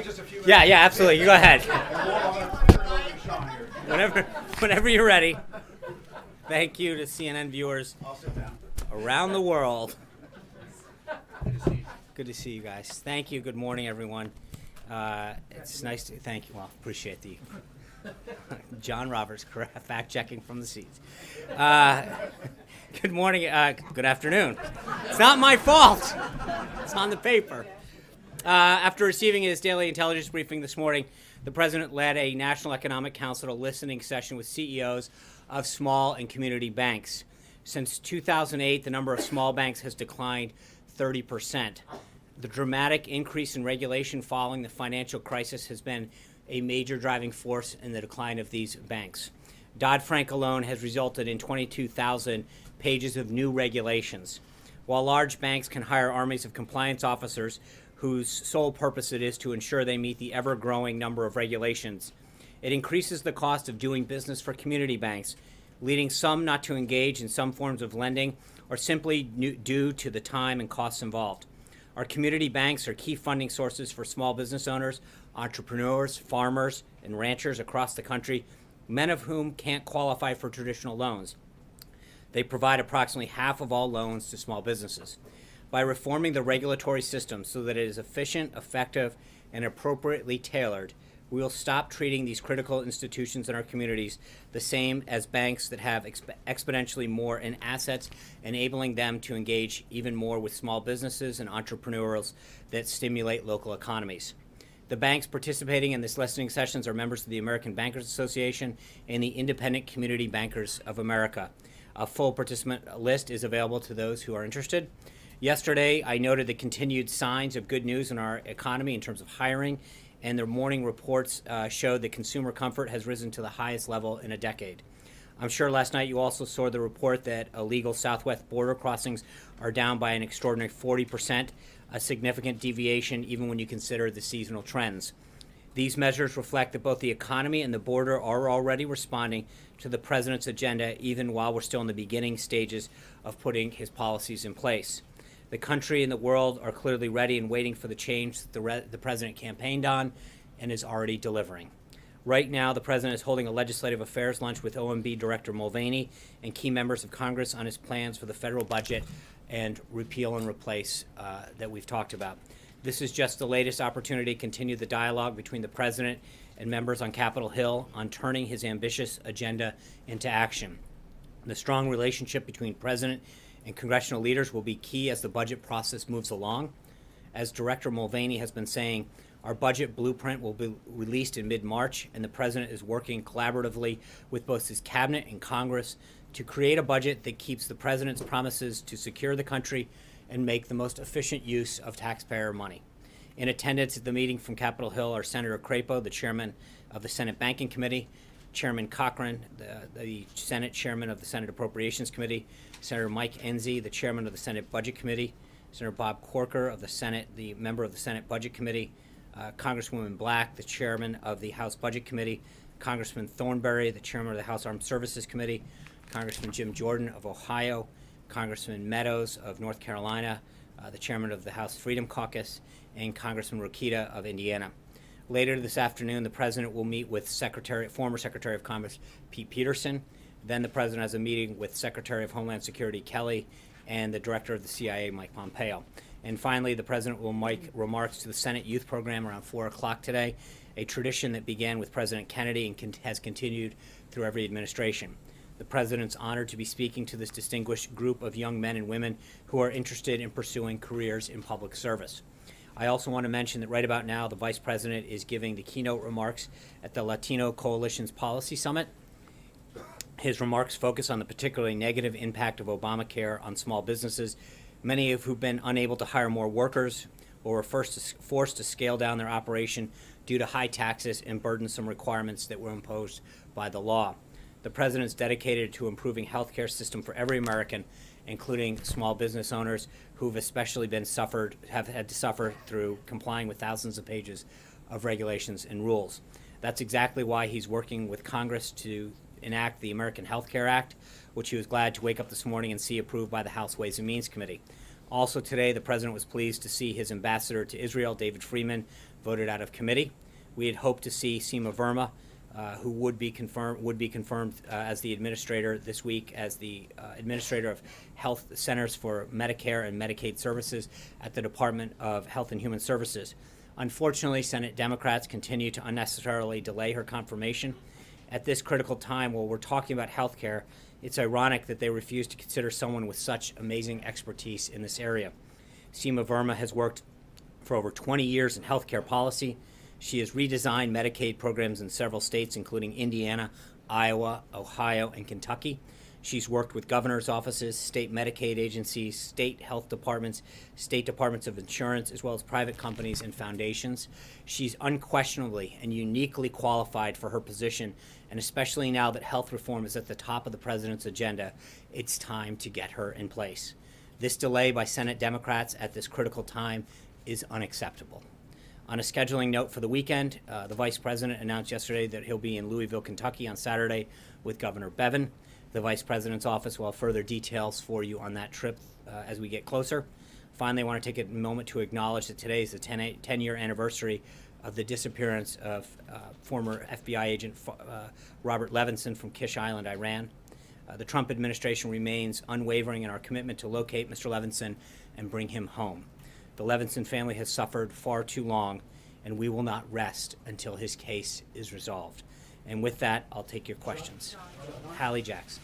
wait just a few minutes? Yeah, absolutely. You go ahead. Whenever Whenever you're ready. Thank you to CNN viewers I'll sit down. around the world. Good to see you. Good to see you guys. Thank you. Good morning, everyone. It's nice to thank you. Well, appreciate the John Roberts fact checking from the seats. Good morning. Good afternoon. It's not my fault. It's on the paper. After receiving his daily intelligence briefing this morning, the president led a National Economic Council listening session with CEOs of small and community banks. Since 2008, the number of small banks has declined 30%. The dramatic increase in regulation following the financial crisis has been a major driving force in the decline of these banks. Dodd-Frank alone has resulted in 22,000 pages of new regulations. While large banks can hire armies of compliance officers whose sole purpose it is to ensure they meet the ever-growing number of regulations, it increases the cost of doing business for community banks, leading some not to engage in some forms of lending or simply due to the time and costs involved. Our community banks are key funding sources for small business owners, entrepreneurs, farmers, and ranchers across the country, many of whom can't qualify for traditional loans. They provide approximately half of all loans to small businesses. By reforming the regulatory system so that it is efficient, effective, and appropriately tailored, we will stop treating these critical institutions in our communities the same as banks that have exponentially more in assets, enabling them to engage even more with small businesses and entrepreneurs that stimulate local economies. The banks participating in this listening sessions are members of the American Bankers Association and the Independent Community Bankers of America. A full participant list is available to those who are interested. Yesterday, I noted the continued signs of good news in our economy in terms of hiring, and their morning reports showed that consumer comfort has risen to the highest level in a decade. I'm sure last night you also saw the report that illegal southwest border crossings are down by an extraordinary 40%, a significant deviation even when you consider the seasonal trends. These measures reflect that both the economy and the border are already responding to the president's agenda, even while we're still in the beginning stages of putting his policies in place. The country and the world are clearly ready and waiting for the change that the president campaigned on and is already delivering. Right now, the president is holding a legislative affairs lunch with OMB Director Mulvaney and key members of Congress on his plans for the federal budget and repeal and replace that we've talked about. This is just the latest opportunity to continue the dialogue between the president and members on Capitol Hill on turning his ambitious agenda into action. The strong relationship between president and congressional leaders will be key as the budget process moves along. As Director Mulvaney has been saying, our budget blueprint will be released in mid-March, and the president is working collaboratively with both his cabinet and Congress to create a budget that keeps the president's promises to secure the country and make the most efficient use of taxpayer money. In attendance at the meeting from Capitol Hill are Senator Crapo, the chairman of the Senate Banking Committee, Chairman Cochran, the Senate chairman of the Senate Appropriations Committee, Senator Mike Enzi, the chairman of the Senate Budget Committee, Senator Bob Corker of the Senate, the member of the Senate Budget Committee, Congresswoman Black, the chairman of the House Budget Committee, Congressman Thornberry, the chairman of the House Armed Services Committee, Congressman Jim Jordan of Ohio, Congressman Meadows of North Carolina, the chairman of the House Freedom Caucus, and Congressman Rokita of Indiana. Later this afternoon, the president will meet with former Secretary of Commerce Pete Peterson. Then the president has a meeting with Secretary of Homeland Security Kelly and the director of the CIA, Mike Pompeo. And finally, the president will make remarks to the Senate Youth Program around 4 o'clock today, a tradition that began with President Kennedy and has continued through every administration. The president's honored to be speaking to this distinguished group of young men and women who are interested in pursuing careers in public service. I also want to mention that right about now, the Vice President is giving the keynote remarks at the Latino Coalition's Policy Summit. His remarks focus on the particularly negative impact of Obamacare on small businesses, many of who've been unable to hire more workers or were forced to scale down their operation due to high taxes and burdensome requirements that were imposed by the law. The president is dedicated to improving health care system for every American, including small business owners who've especially have had to suffer through complying with thousands of pages of regulations and rules. That's exactly why he's working with Congress to enact the American Health Care Act, which he was glad to wake up this morning and see approved by the House Ways and Means Committee. Also today, the president was pleased to see his ambassador to Israel, David Friedman, voted out of committee. We had hoped to see Seema Verma, who would be confirmed as the administrator this week as the administrator of Health Centers for Medicare and Medicaid Services at the Department of Health and Human Services. Unfortunately, Senate Democrats continue to unnecessarily delay her confirmation. At this critical time, while we're talking about health care, it's ironic that they refuse to consider someone with such amazing expertise in this area. Seema Verma has worked for over 20 years in healthcare policy. She has redesigned Medicaid programs in several states, including Indiana, Iowa, Ohio, and Kentucky. She's worked with governor's offices, state Medicaid agencies, state health departments, state departments of insurance, as well as private companies and foundations. She's unquestionably and uniquely qualified for her position, and especially now that health reform is at the top of the president's agenda, it's time to get her in place. This delay by Senate Democrats at this critical time is unacceptable. On a scheduling note for the weekend, the vice president announced yesterday that he'll be in Louisville, Kentucky on Saturday with Governor Bevin. The vice president's office will have further details for you on that trip as we get closer. Finally, I want to take a moment to acknowledge that today is the 10-year anniversary of the disappearance of former FBI agent Robert Levenson from Kish Island, Iran. The Trump administration remains unwavering in our commitment to locate Mr. Levenson and bring him home. The Levenson family has suffered far too long, and we will not rest until his case is resolved. And with that, I'll take your questions. Hallie Jackson.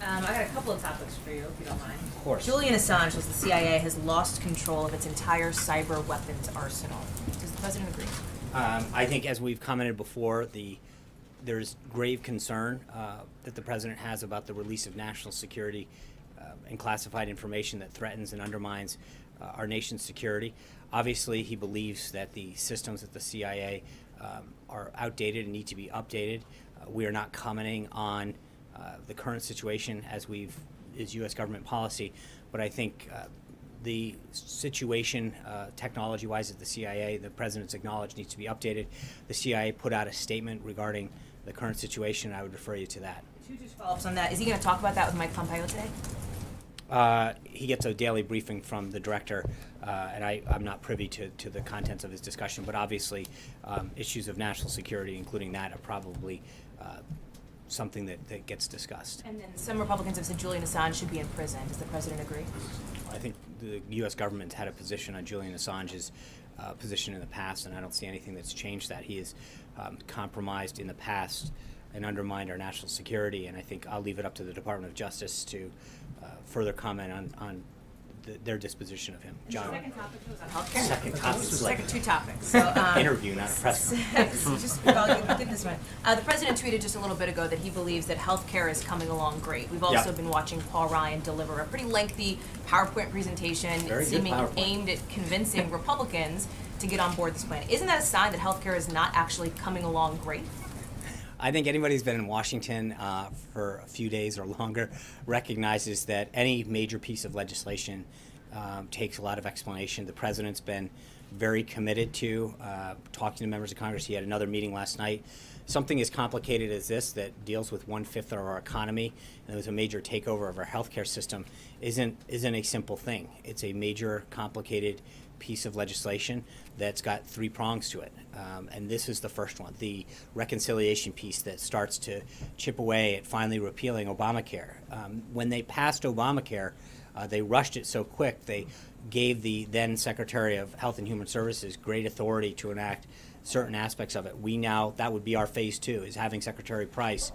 I got a couple of topics for you, if you don't mind. Of course. Julian Assange says the CIA has lost control of its entire cyber weapons arsenal. Does the president agree? I think, as we've commented before, there's grave concern that the president has about the release of national security and classified information that threatens and undermines our nation's security. Obviously, he believes that the systems at the CIA are outdated and need to be updated. We are not commenting on the current situation as is U.S. government policy, but I think the situation technology-wise at the CIA, the president's acknowledged, needs to be updated. The CIA put out a statement regarding the current situation. I would refer you to that. Two just follow-ups on that. Is he going to talk about that with Mike Pompeo today? He gets a daily briefing from the director, and I'm not privy to the contents of his discussion, but obviously issues of national security, including that, are probably something that gets discussed. And then some Republicans have said Julian Assange should be in prison. Does the president agree? I think the U.S. government had a position on Julian Assange's position in the past, and I don't see anything that's changed that. He has compromised in the past and undermined our national security, and I think I'll leave it up to the Department of Justice to further comment on their disposition of him. John. The second topic was on healthcare. Second Two topics. So, interview, not a press conference. You did this one. The president tweeted just a little bit ago that he believes that healthcare is coming along great. We've also been watching Paul Ryan deliver a pretty lengthy PowerPoint presentation, aimed at convincing Republicans to get on board this plan. Isn't that a sign that healthcare is not actually coming along great? I think anybody who's been in Washington for a few days or longer recognizes that any major piece of legislation takes a lot of explanation. The president's been very committed to talking to members of Congress. He had another meeting last night. Something as complicated as this that deals with 1/5 of our economy, and it was a major takeover of our healthcare system, isn't a simple thing. It's a major, complicated piece of legislation that's got three prongs to it, and this is the first one, the reconciliation piece that starts to chip away at finally repealing Obamacare. When they passed Obamacare, they rushed it so quick, they gave the then Secretary of Health and Human Services great authority to enact certain aspects of it. That would be our phase two, is having Secretary Price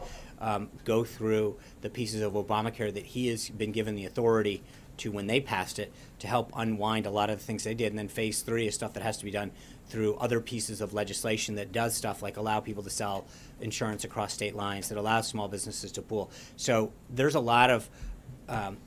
go through the pieces of Obamacare that he has been given the authority to when they passed it, to help unwind a lot of the things they did. And then phase three is stuff that has to be done through other pieces of legislation that does stuff like allow people to sell insurance across state lines, that allows small businesses to pool. So there's a lot of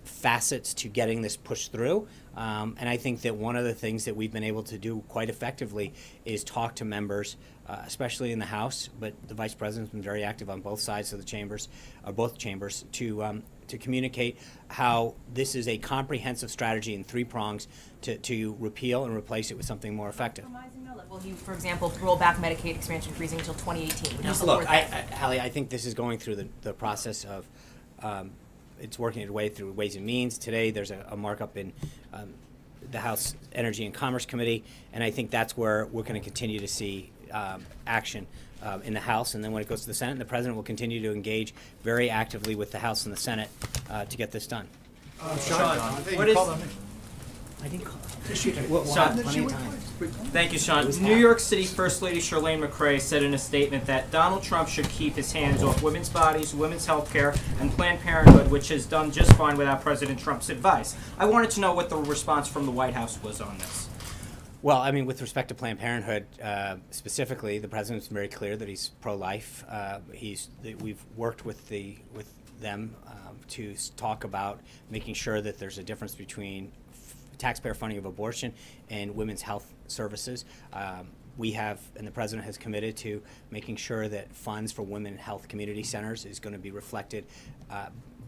facets to getting this pushed through. And I think that one of the things that we've been able to do quite effectively is talk to members, especially in the House, but the Vice President's been very active on both sides of the chambers, both chambers, to communicate how this is a comprehensive strategy in three prongs to repeal and replace it with something more effective. Will he, for example, roll back Medicaid expansion freezing until 2018? Look, Hallie, I think this is going through the process of it's working its way through Ways and Means. Today there's a markup in the House Energy and Commerce Committee, and I think that's where we're going to continue to see action in the House. And then when it goes to the Senate, the President will continue to engage very actively with the House and the Senate to get this done. Sean, what is? I didn't call Sean, plenty of time. thank you, Sean. was New hot. York City First Lady Chirlane McCray said in a statement that Donald Trump should keep his hands off women's bodies, women's health care, and Planned Parenthood, which has done just fine without President Trump's advice. I wanted to know what the response from the White House was on this. Well, I mean, with respect to Planned Parenthood specifically, the president's very clear that he's pro-life. We've worked with them to talk about making sure that there's a difference between taxpayer funding of abortion and women's health services. We have, and the president has committed to making sure that funds for women health community centers is going to be reflected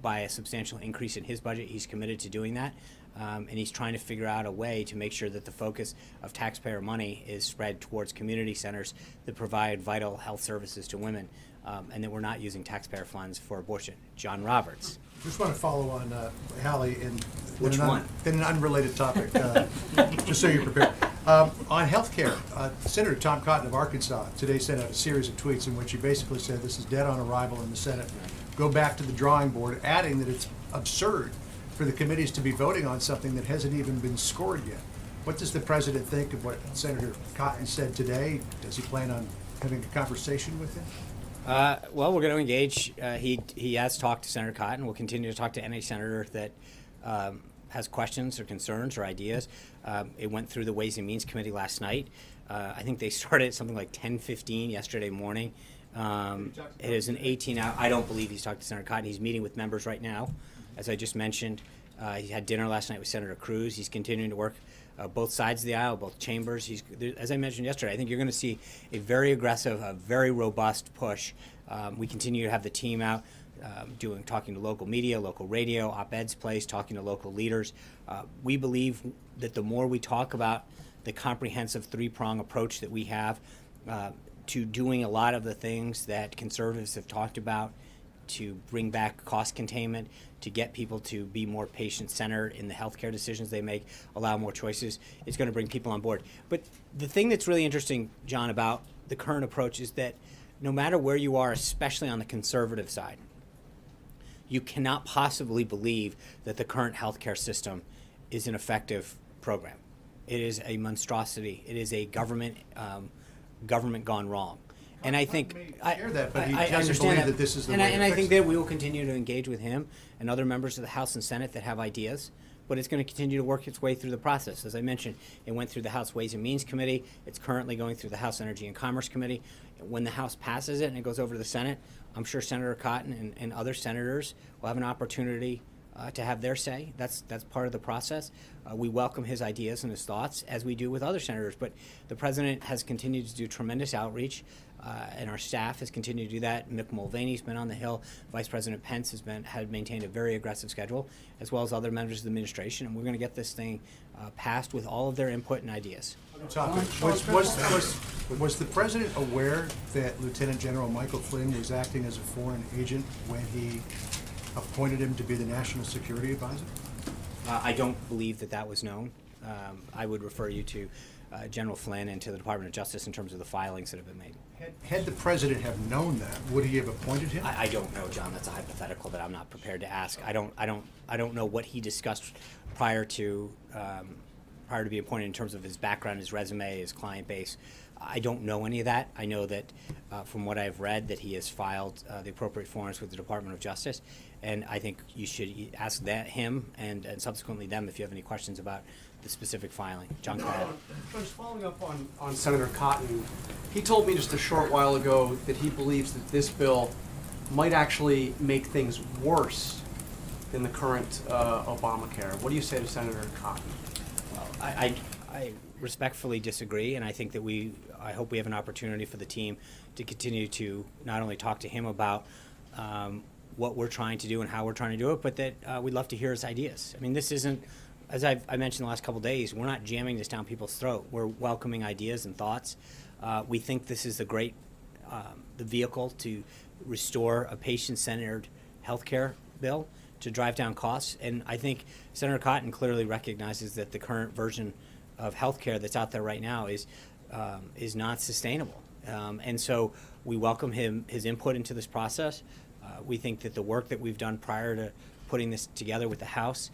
by a substantial increase in his budget. He's committed to doing that. And he's trying to figure out a way to make sure that the focus of taxpayer money is spread towards community centers that provide vital health services to women, and that we're not using taxpayer funds for abortion. John Roberts. Just want to follow on Hallie in Which one? In an unrelated topic, just so you're prepared. On health care, Senator Tom Cotton of Arkansas today sent out a series of tweets in which he basically said this is dead on arrival in the Senate. Go back to the drawing board, adding that it's absurd for the committees to be voting on something that hasn't even been scored yet. What does the president think of what Senator Cotton said today? Does he plan on having a conversation with him? Well, we're going to engage. He has talked to Senator Cotton. We'll continue to talk to any senator that has questions or concerns or ideas. It went through the Ways and Means Committee last night. I think they started at something like 10:15 yesterday morning. It is an 18-hour. I don't believe he's talked to Senator Cotton. He's meeting with members right now. As I just mentioned, he had dinner last night with Senator Cruz. He's continuing to work both sides of the aisle, both chambers. As I mentioned yesterday, I think you're going to see a very aggressive, a very robust push. We continue to have the team out talking to local media, local radio, op-eds placed, talking to local leaders. We believe that the more we talk about the comprehensive three-prong approach that we have to doing a lot of the things that conservatives have talked about, to bring back cost containment, to get people to be more patient-centered in the healthcare decisions they make, allow more choices, it's going to bring people on board. But the thing that's really interesting, John, about the current approach is that no matter where you are, especially on the conservative side, you cannot possibly believe that the current healthcare system is an effective program. It is a monstrosity. It is a government gone wrong. And I think I hear that, but he I doesn't understand believe that this is the way and to I fix think it. that we will continue to engage with him and other members of the House and Senate that have ideas. But it's going to continue to work its way through the process. As I mentioned, it went through the House Ways and Means Committee. It's currently going through the House Energy and Commerce Committee. When the House passes it and it goes over to the Senate, I'm sure Senator Cotton and other senators will have an opportunity to have their say. That's part of the process. We welcome his ideas and his thoughts, as we do with other senators. But the president has continued to do tremendous outreach, and our staff has continued to do that. Mick Mulvaney's been on the Hill. Vice President Pence had maintained a very aggressive schedule, as well as other members of the administration. And we're going to get this thing passed with all of their input and ideas. Was the president aware that Lieutenant General Michael Flynn was acting as a foreign agent when he appointed him to be the National Security Advisor? I don't believe that was known. I would refer you to General Flynn and to the Department of Justice in terms of the filings that have been made. Had the president have known that, would he have appointed him? I don't know, John. That's a hypothetical that I'm not prepared to ask. I don't know what he discussed prior to being appointed in terms of his background, his resume, his client base. I don't know any of that. I know that from what I've read that he has filed the appropriate forms with the Department of Justice, and I think you should ask him and subsequently them if you have any questions about the specific filing. John, go ahead. Just following up on Senator Cotton, he told me just a short while ago that he believes that this bill might actually make things worse than the current Obamacare. What do you say to Senator Cotton? Well, I respectfully disagree, and I think that I hope we have an opportunity for the team to continue to not only talk to him about what we're trying to do and how we're trying to do it, but that we'd love to hear his ideas. I mean, this isn't, as I mentioned the last couple of days, we're not jamming this down people's throat. We're welcoming ideas and thoughts. We think this is the vehicle to restore a patient-centered healthcare bill, to drive down costs. And I think Senator Cotton clearly recognizes that the current version of health care that's out there right now is not sustainable. And so we welcome his input into this process. We think that the work that we've done prior to putting this together with the House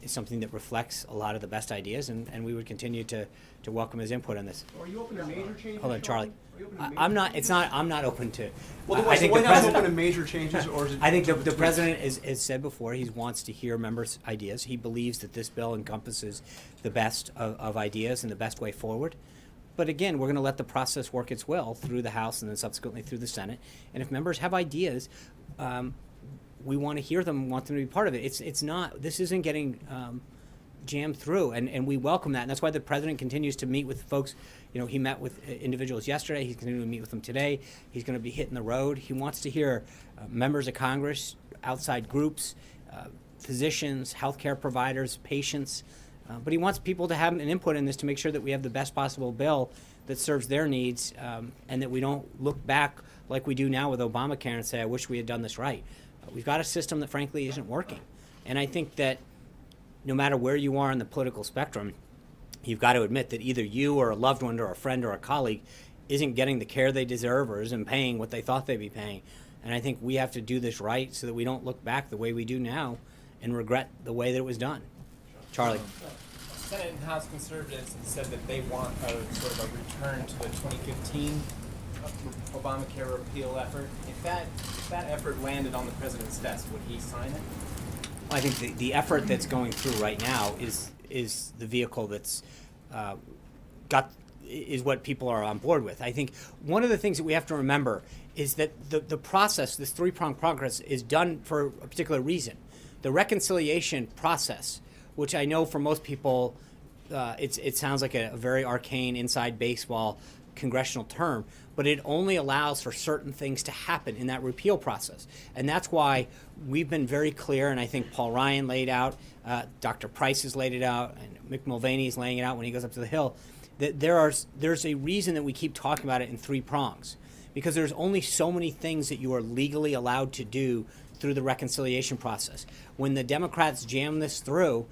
is something that reflects a lot of the best ideas, and we would continue to welcome his input on this. Are you open to major changes? Hold on, Charlie. Are you open to major I'm not. It's not. I'm not open to. Well, I the think White the House president. open to major changes, or is it? I think the president has said before he wants to hear members' ideas. He believes that this bill encompasses the best of ideas and the best way forward. But again, we're going to let the process work its will through the House and then subsequently through the Senate. And if members have ideas, we want to hear them, want them to be part of it. It's not. This isn't getting jammed through, and we welcome that. And that's why the president continues to meet with folks. You know, he met with individuals yesterday. He's continuing to meet with them today. He's going to be hitting the road. He wants to hear members of Congress, outside groups, physicians, healthcare providers, patients. But he wants people to have an input in this to make sure that we have the best possible bill that serves their needs, and that we don't look back like we do now with Obamacare and say, I wish we had done this right. We've got a system that frankly isn't working. And I think that no matter where you are on the political spectrum, you've got to admit that either you or a loved one or a friend or a colleague isn't getting the care they deserve or isn't paying what they thought they'd be paying. And I think we have to do this right so that we don't look back the way we do now and regret the way that it was done. Charlie. Senate and House conservatives have said that they want a sort of a return to the 2015 Obamacare repeal effort. If that effort landed on the president's desk, would he sign it? I think the effort that's going through right now is the vehicle that's is what people are on board with. I think one of the things that we have to remember is that the process, this three-pronged progress, is done for a particular reason. The reconciliation process, which I know for most people, it sounds like a very arcane inside baseball congressional term, but it only allows for certain things to happen in that repeal process. And that's why we've been very clear, and I think Paul Ryan laid out, Dr. Price has laid it out, and Mick Mulvaney is laying it out when he goes up to the Hill, that there's a reason that we keep talking about it in three prongs. Because there's only so many things that you are legally allowed to do through the reconciliation process. When the Democrats jammed this through,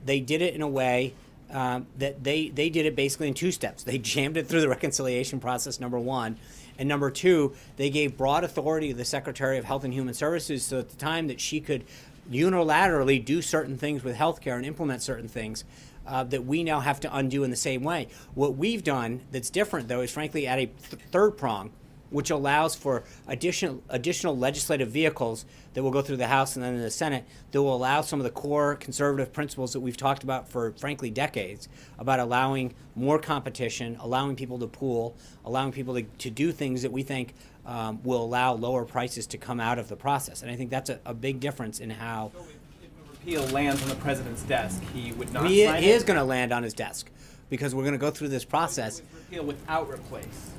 they did it in a way that they did it basically in two steps. They jammed it through the reconciliation process, number one. And number two, they gave broad authority to the Secretary of Health and Human Services so at the time that she could unilaterally do certain things with health care and implement certain things that we now have to undo in the same way. What we've done that's different, though, is frankly at a third prong, which allows for additional legislative vehicles that will go through the House and then in the Senate that will allow some of the core conservative principles that we've talked about for, frankly, decades, about allowing more competition, allowing people to pool, allowing people to do things that we think will allow lower prices to come out of the process. And I think that's a big difference in how... So if a repeal lands on the president's desk, he would not He sign it? is going to land on his desk because we're going to go through this process. Repeal without replace.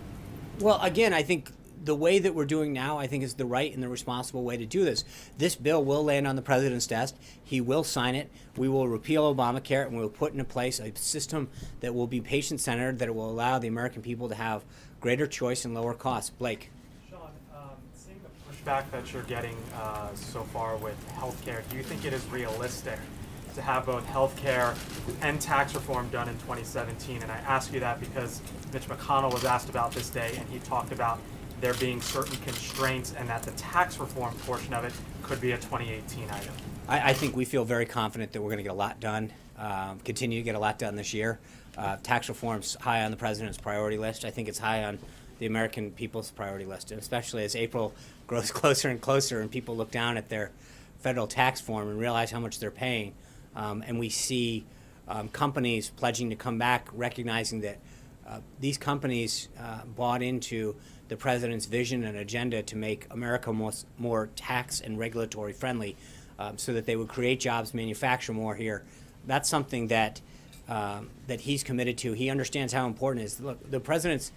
Well, again, I think the way that we're doing now, I think, is the right and the responsible way to do this. This bill will land on the president's desk. He will sign it. We will repeal Obamacare, and we will put into place a system that will be patient-centered, that will allow the American people to have greater choice and lower costs. Blake. Sean, seeing the pushback that you're getting so far with healthcare, do you think it is realistic to have both healthcare and tax reform done in 2017? And I ask you that because Mitch McConnell was asked about this day, and he talked about there being certain constraints and that the tax reform portion of it could be a 2018 item. I think we feel very confident that we're going to get a lot done, continue to get a lot done this year. Tax reform's high on the president's priority list. I think it's high on the American people's priority list, and especially as April grows closer and closer and people look down at their federal tax form and realize how much they're paying. And we see companies pledging to come back, recognizing that these companies bought into the president's vision and agenda to make America more tax and regulatory friendly so that they would create jobs, manufacture more here. That's something that he's committed to. He understands how important it is. Look, the president's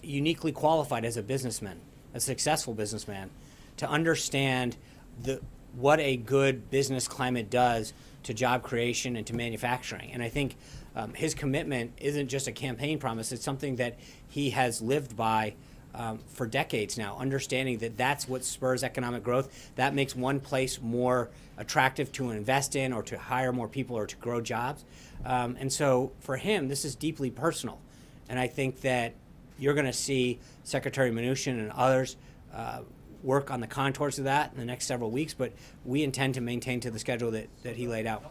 uniquely qualified as a businessman, a successful businessman, to understand what a good business climate does to job creation and to manufacturing. And I think his commitment isn't just a campaign promise, it's something that he has lived by for decades now, understanding that that's what spurs economic growth. That makes one place more attractive to invest in or to hire more people or to grow jobs. And so for him, this is deeply personal. And I think that you're going to see Secretary Mnuchin and others work on the contours of that in the next several weeks, but we intend to maintain to the schedule that he laid out.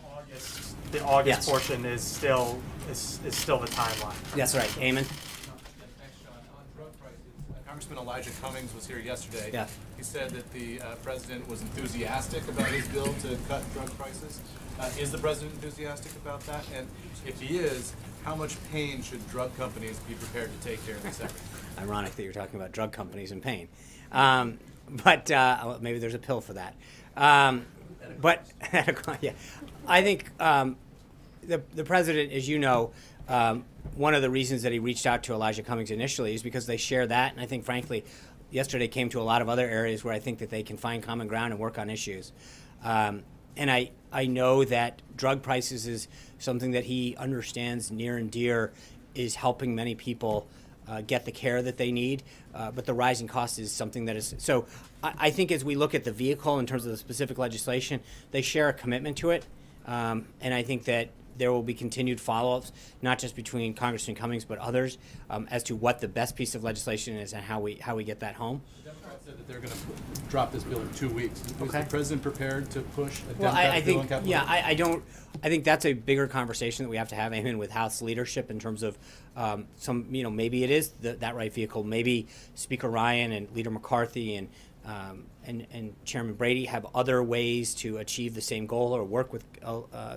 The August Yes. portion is still the timeline. That's right. Eamon? Thanks, John. On drug prices, Congressman Elijah Cummings was here yesterday. Yeah. He said that the president was enthusiastic about his bill to cut drug prices. Is the president enthusiastic about that? And if he is, how much pain should drug companies be prepared to take during this effort? Ironic that you're talking about drug companies and pain. But well, maybe there's a pill for that. But yeah, I think the president, as you know, one of the reasons that he reached out to Elijah Cummings initially is because they share that. And I think, frankly, yesterday came to a lot of other areas where I think that they can find common ground and work on issues. And I know that drug prices is something that he understands near and dear, is helping many people get the care that they need, but the rising cost is something that is, so I think as we look at the vehicle in terms of the specific legislation, they share a commitment to it, and I think that there will be continued follow-ups, not just between Congressman Cummings but others, as to what the best piece of legislation is and how we get that home. The Democrats said that they're going to drop this bill in 2 weeks. Is Okay. the president prepared to push a Well, Democrat I bill on think, Capitol yeah, Hill? I think that's a bigger conversation that we have to have, Eamon, with House leadership in terms of some, maybe it is that right vehicle. Maybe Speaker Ryan and Leader McCarthy and Chairman Brady have other ways to achieve the same goal or work with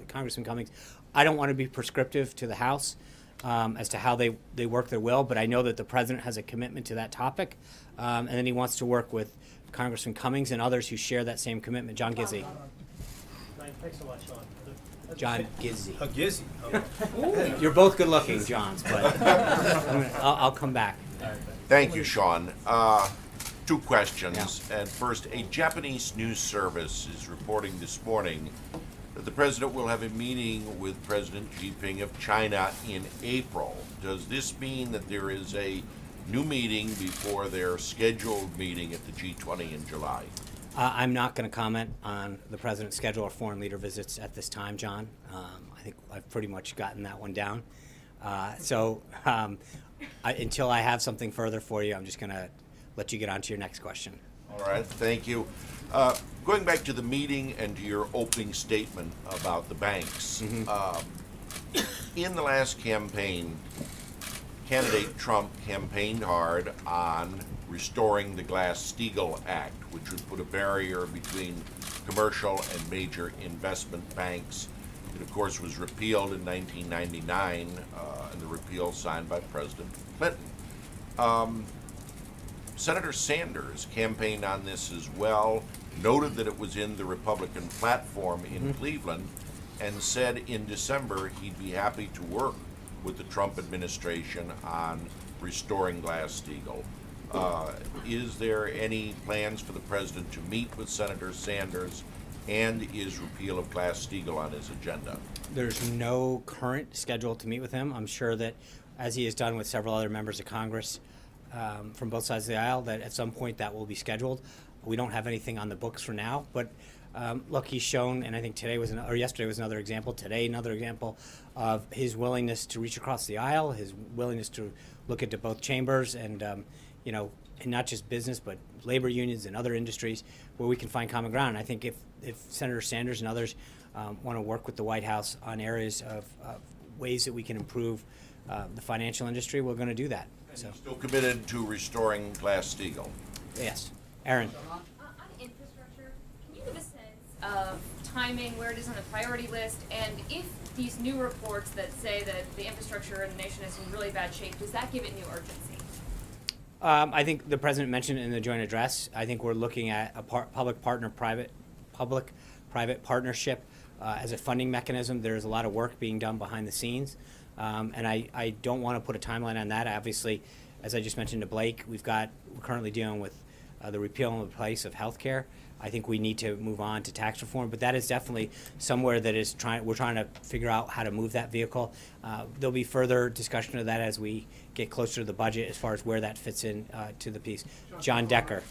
Congressman Cummings. I don't want to be prescriptive to the House as to how they work their will, but I know that the president has a commitment to that topic, and then he wants to work with Congressman Cummings and others who share that same commitment. John Gizzi. Thanks a lot, Sean. John Gizzi. Gizzy. You're both good looking, Johns, but I'll come back. Thank you, Sean. 2 questions. And first, a Japanese news service is reporting this morning that the president will have a meeting with President Xi Jinping of China in April. Does this mean that there is a new meeting before their scheduled meeting at the G20 in July? I'm not going to comment on the president's schedule or foreign leader visits at this time, John. I think I've pretty much gotten that one down. Until I have something further for you, I'm just going to let you get on to your next question. All right, thank you. Going back to the meeting and to your opening statement about the banks, in the last campaign, candidate Trump campaigned hard on restoring the Glass-Steagall Act, which would put a barrier between commercial and major investment banks. It, of course, was repealed in 1999, and the repeal signed by President Clinton. Senator Sanders campaigned on this as well, noted that it was in the Republican platform in Cleveland, and said in December he'd be happy to work with the Trump administration on restoring Glass-Steagall. Is there any plans for the president to meet with Senator Sanders, and is repeal of Glass-Steagall on his agenda? There's no current schedule to meet with him. I'm sure that, as he has done with several other members of Congress from both sides of the aisle, that at some point that will be scheduled. We don't have anything on the books for now, but look, he's shown, and I think yesterday was another example, today another example of his willingness to reach across the aisle, his willingness to look into both chambers and and not just business, but labor unions and other industries where we can find common ground. And I think if Senator Sanders and others want to work with the White House on areas of ways that we can improve the financial industry, we're going to do that. So, Still committed to restoring Glass-Steagall? yes. Aaron. On infrastructure, can you give a sense of timing, where it is on the priority list, and if these new reports that say that the infrastructure in the nation is in really bad shape, does that give it new urgency? I think the president mentioned it in the joint address. I think we're looking at a public-private partnership as a funding mechanism. There's a lot of work being done behind the scenes, and I don't want to put a timeline on that. Obviously, as I just mentioned to Blake, we're currently dealing with the repeal and replace of health care. I think we need to move on to tax reform, but that is definitely somewhere that is we're trying to figure out how to move that vehicle. There'll be further discussion of that as we get closer to the budget as far as where that fits in to the piece. John Decker.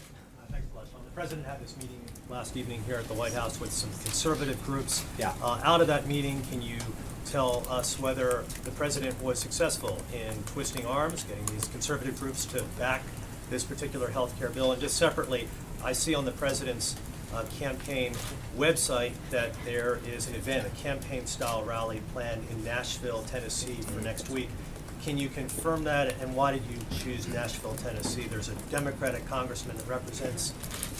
Thanks a lot, Sean. The president had this meeting last evening here at the White House with some conservative groups. Yeah. Out of that meeting, can you tell us whether the president was successful in twisting arms, getting these conservative groups to back this particular health care bill? And just separately, I see on the president's campaign website that there is an event, a campaign-style rally planned in Nashville, Tennessee for next week. Can you confirm that, and why did you choose Nashville, Tennessee? There's a Democratic congressman that represents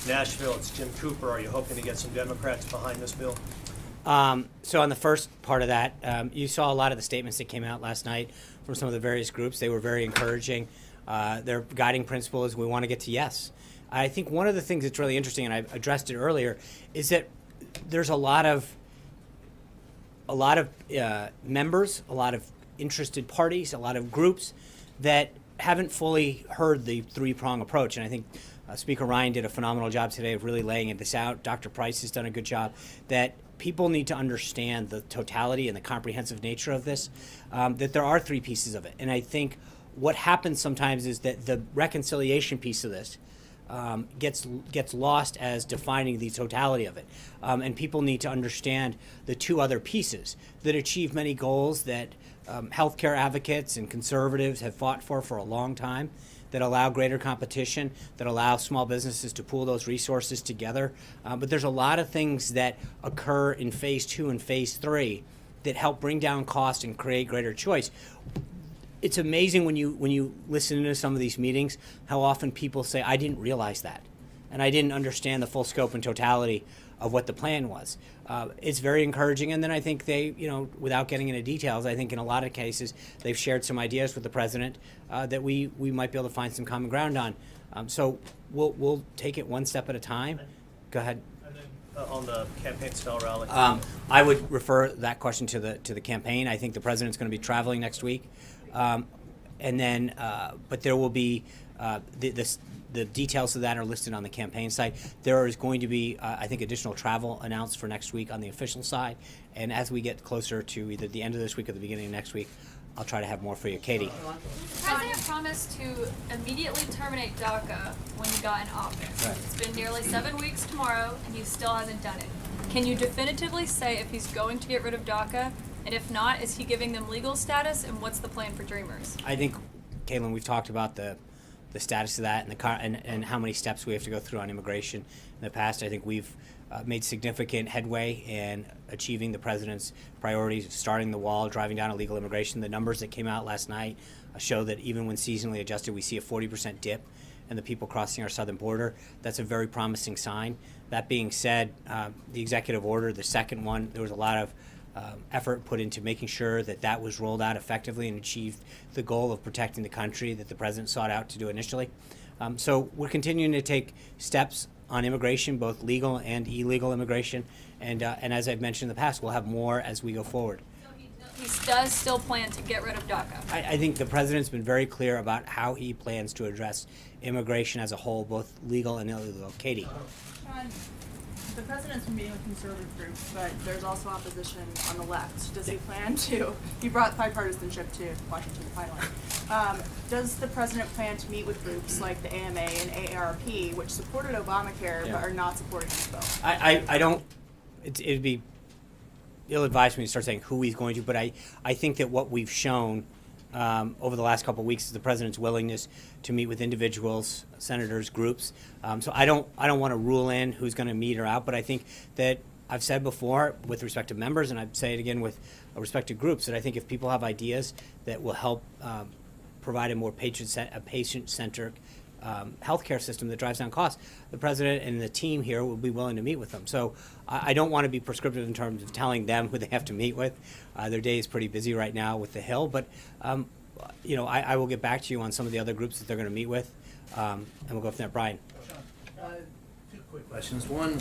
Nashville. It's Jim Cooper. Are you hoping to get some Democrats behind this bill? So on the first part of that, you saw a lot of the statements that came out last night from some of the various groups. They were very encouraging. Their guiding principle is we want to get to yes. I think one of the things that's really interesting, and I addressed it earlier, is that there's a lot of members, a lot of interested parties, a lot of groups that haven't fully heard the three-prong approach. And I think Speaker Ryan did a phenomenal job today of really laying this out. Dr. Price has done a good job. That people need to understand the totality and the comprehensive nature of this, that there are three pieces of it. And I think what happens sometimes is that the reconciliation piece of this gets lost as defining the totality of it. And people need to understand the two other pieces that achieve many goals that healthcare advocates and conservatives have fought for a long time, that allow greater competition, that allow small businesses to pool those resources together. But there's a lot of things that occur in phase 2 and phase 3 that help bring down cost and create greater choice. It's amazing when you listen to some of these meetings how often people say, I didn't realize that, and I didn't understand the full scope and totality of what the plan was. It's very encouraging, and then I think they, without getting into details, I think in a lot of cases they've shared some ideas with the president that we might be able to find some common ground on. So we'll take it one step at a time. Go ahead. And then on the campaign-style rally. I would refer that question to the campaign. I think the president's going to be traveling next week. And then, but there will be the details of that are listed on the campaign site. There is going to be, I think, additional travel announced for next week on the official side. And as we get closer to either the end of this week or the beginning of next week, I'll try to have more for you. Katie. The president promised to immediately terminate DACA when he got in office. Right. It's been nearly 7 weeks tomorrow, and he still hasn't done it. Can you definitively say if he's going to get rid of DACA? And if not, is he giving them legal status? And what's the plan for Dreamers? I think, Caitlin, we've talked about the status of that and how many steps we have to go through on immigration in the past. I think we've made significant headway in achieving the president's priorities of starting the wall, driving down illegal immigration. The numbers that came out last night show that even when seasonally adjusted, we see a 40% dip in the people crossing our southern border. That's a very promising sign. That being said, the executive order, the second one, there was a lot of effort put into making sure that was rolled out effectively and achieved the goal of protecting the country that the president sought out to do initially. So we're continuing to take steps on immigration, both legal and illegal immigration, and as I've mentioned in the past, we'll have more as we go forward. He does still plan to get rid of DACA. I think the president's been very clear about how he plans to address immigration as a whole, both legal and illegal. Katie. Sean, the president's been meeting with conservative groups, but there's also opposition on the left. Does he plan to? He brought bipartisanship to Washington finally. Does the president plan to meet with groups like the AMA and AARP, which supported Obamacare but are not supporting this bill? I don't. It'd be ill-advised for me to start saying who he's going to, but I think that what we've shown over the last couple of weeks is the president's willingness to meet with individuals, senators, groups. So I don't want to rule in who's going to meet or out, but I think that I've said before with respect to members, and I'd say it again with respect to groups, that I think if people have ideas that will help provide a more patient-centric healthcare system that drives down costs, the president and the team here will be willing to meet with them. So I don't want to be prescriptive in terms of telling them who they have to meet with. Their day is pretty busy right now with the Hill, but I will get back to you on some of the other groups that they're going to meet with, and we'll go from there. Brian. Two quick questions. One,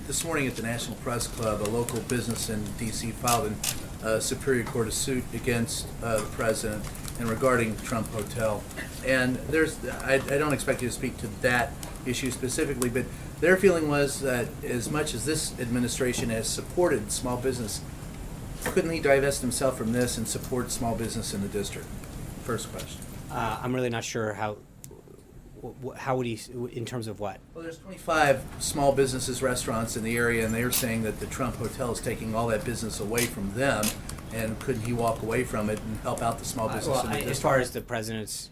this morning at the National Press Club, a local business in D.C. filed a Superior Court of suit against the president and regarding Trump Hotel. And I don't expect you to speak to that issue specifically, but Their feeling was that as much as this administration has supported small business, couldn't he divest himself from this and support small business in the district? First question. I'm really not sure how would he, in terms of what? Well, there's 25 small businesses, restaurants in the area, and they're saying that the Trump Hotel is taking all that business away from them, and couldn't he walk away from it and help out the small business in the district? As far as the president's,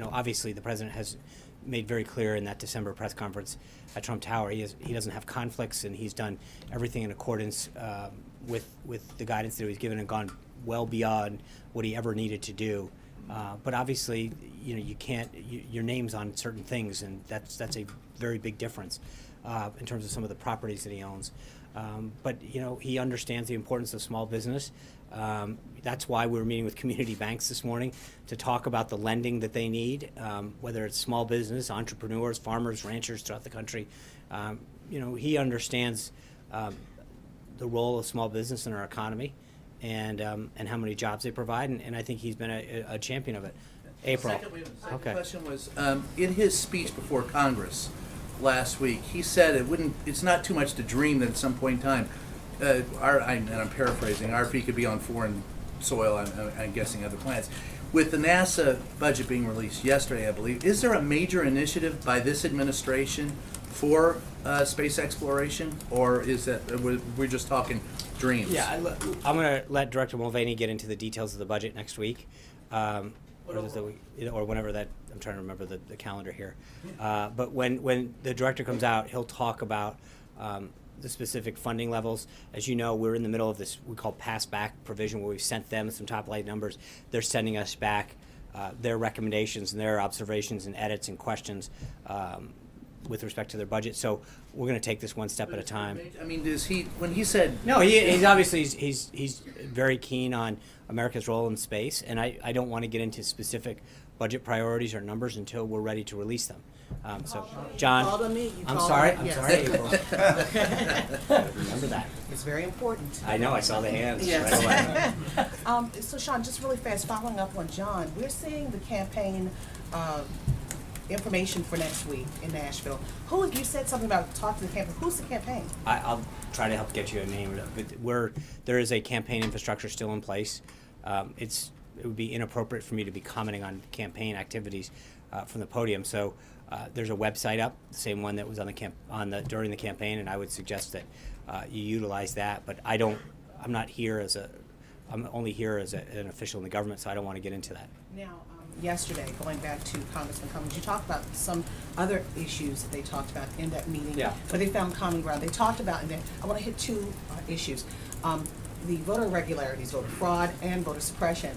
obviously the president has made very clear in that December press conference at Trump Tower, he doesn't have conflicts, and he's done everything in accordance with the guidance that he was given and gone well beyond what he ever needed to do. But obviously, you can't. Your name's on certain things, and that's a very big difference in terms of some of the properties that he owns. But he understands the importance of small business. That's why we were meeting with community banks this morning to talk about the lending that they need, whether it's small business, entrepreneurs, farmers, ranchers throughout the country. He understands the role of small business in our economy. And how many jobs they provide, and I think he's been a champion of it. April. Second question was, in his speech before Congress last week, he said it's not too much to dream that at some point in time, and I'm paraphrasing, RP could be on foreign soil, I'm guessing other planets. With the NASA budget being released yesterday, I believe, is there a major initiative by this administration for space exploration, or is that we're just talking dreams? Yeah, I'm going to let Director Mulvaney get into the details of the budget next week, or whenever that. I'm trying to remember the calendar here. But when the director comes out, he'll talk about the specific funding levels. As you know, we're in the middle of this we call pass-back provision, where we've sent them some top-line numbers. They're sending us back their recommendations and their observations and edits and questions with respect to their budget. So we're going to take this one step at a time. I mean, when he said... No, he's obviously, he's very keen on America's role in space, and I don't want to get into specific budget priorities or numbers until we're ready to release them. So, John, I'm sorry, April. Remember that. It's very important. I know, I saw the hands Yes. right away. So Sean, just really fast, following up on John, we're seeing the campaign information for next week in Nashville. You said something about talking to the campaign. Who's the campaign? I'll try to help get you a name, but there is a campaign infrastructure still in place. It would be inappropriate for me to be commenting on campaign activities from the podium. So there's a website up, the same one that was during the campaign, and I would suggest that you utilize that. But I'm not here I'm only here as an official in the government, so I don't want to get into that. Now, yesterday, going back to Congressman Cummings, you talked about some other issues that they talked about in that meeting, but they found common ground. They talked about, and I want to hit two issues, the voter irregularities, voter fraud, and voter suppression.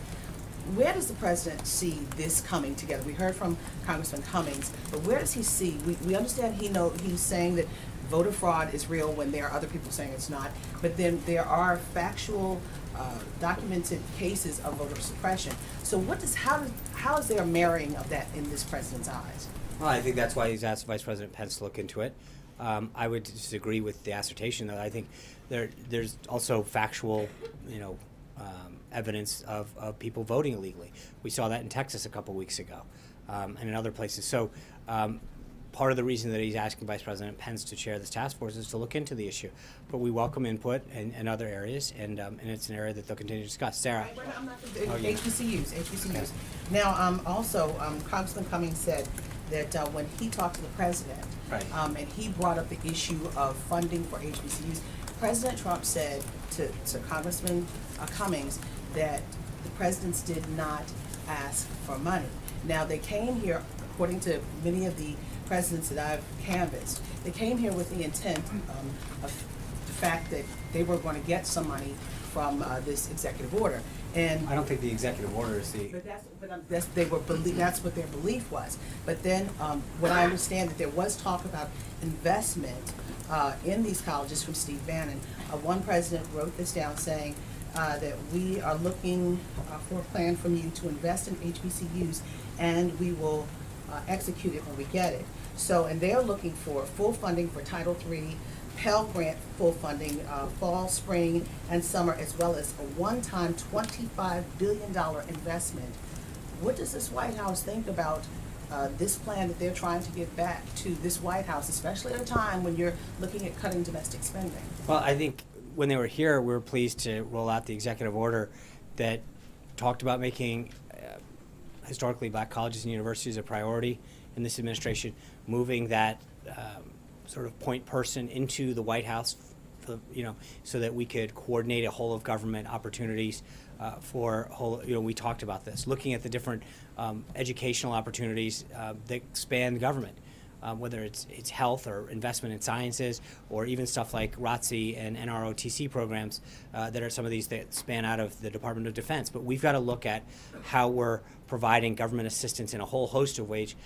Where does the president see this coming together? We heard from Congressman Cummings, but where does he see? We understand he's saying that voter fraud is real when there are other people saying it's not, but then there are factual, documented cases of voter suppression. So how is there a marrying of that in this president's eyes? Well, I think that's why he's asked Vice President Pence to look into it. I would disagree with the assertion, though. I think there's also factual, evidence of people voting illegally. We saw that in Texas a couple weeks ago, and in other places. So part of the reason that he's asking Vice President Pence to chair this task force is to look into the issue. But we welcome input in other areas, and it's an area that they'll continue to discuss. Sarah? HBCUs. Now, also, Congressman Cummings said that when he talked to the president, and he brought up the issue of funding for HBCUs, President Trump said to Congressman Cummings that the presidents did not ask for money. Now, they came here, according to many of the presidents that I've canvassed, they came here with the intent of the fact that they were going to get some money from this executive order. And I don't think the executive order is the... That's what their belief was. But then what I understand that there was talk about investment in these colleges from Steve Bannon. One president wrote this down saying that we are looking for a plan from you to invest in HBCUs, and we will execute it when we get it. So, and they're looking for full funding for Title III, Pell Grant full funding, fall, spring, and summer, as well as a one-time $25 billion investment. What does this White House think about this plan that they're trying to give back to this White House, especially at a time when you're looking at cutting domestic spending? Well, I think when they were here, we were pleased to roll out the executive order that talked about making historically black colleges and universities a priority in this administration, moving that sort of point person into the White House, so that we could coordinate a whole of government opportunities for whole. We talked about this, looking at the different educational opportunities that span government. Whether it's health or investment in sciences, or even stuff like ROTC and NROTC programs that are some of these that span out of the Department of Defense. But we've got to look at how we're providing government assistance in a whole host of ways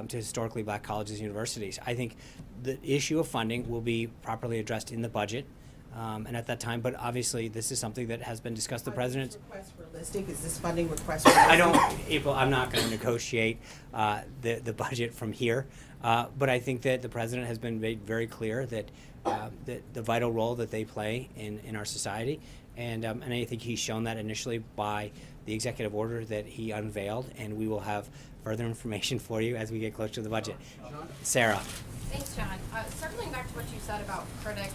to historically black colleges and universities. I think the issue of funding will be properly addressed in the budget. And at that time, but obviously this is something that has been discussed. The president. Request realistic? Is this funding request realistic? I don't, April. I'm not going to negotiate the budget from here, but I think that the president has been made very clear that the vital role that they play in our society, and I think he's shown that initially by the executive order that he unveiled, and we will have further information for you as we get closer to the budget. Sarah. Thanks, John. Circling back to what you said about critics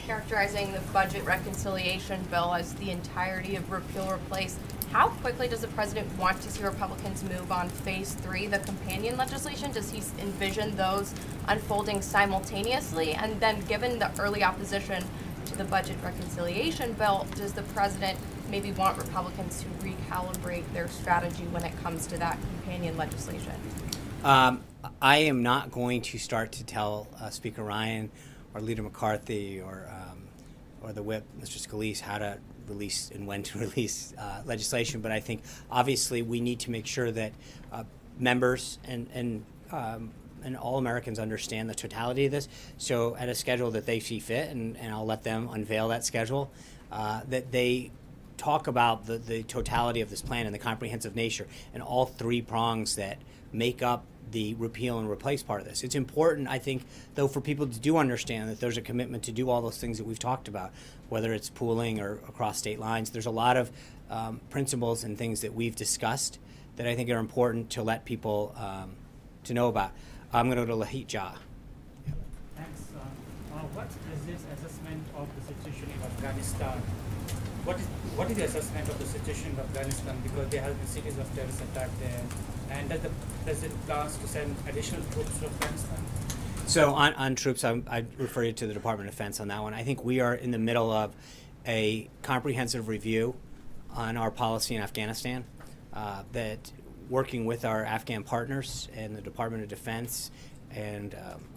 characterizing the budget reconciliation bill as the entirety of repeal replace, how quickly does the president want to see Republicans move on phase 3, the companion legislation? Does he envision those unfolding simultaneously? And then given the early opposition to the budget reconciliation bill, does the president maybe want Republicans to recalibrate their strategy when it comes to that companion legislation? I am not going to start to tell Speaker Ryan or Leader McCarthy or the whip, Mr. Scalise, how to release and when to release legislation. But I think obviously we need to make sure that members and all Americans understand the totality of this. So at a schedule that they see fit, and I'll let them unveil that schedule, that they talk about the totality of this plan and the comprehensive nature and all three prongs that make up the repeal and replace part of this. It's important, I think, though, for people to do understand that there's a commitment to do all those things that we've talked about, whether it's pooling or across state lines. There's a lot of principles and things that we've discussed that I think are important to let people to know about. I'm going to go to Lahit Jha. Thanks. What is President's assessment of the situation in Afghanistan? What is the assessment of the situation in Afghanistan, because there has been series of terrorist attacks there, and does the President plans to send additional troops to Afghanistan? So on troops, I refer you to the Department of Defense on that one. I think we are in the middle of a comprehensive review on our policy in Afghanistan, that working with our Afghan partners and the Department of Defense and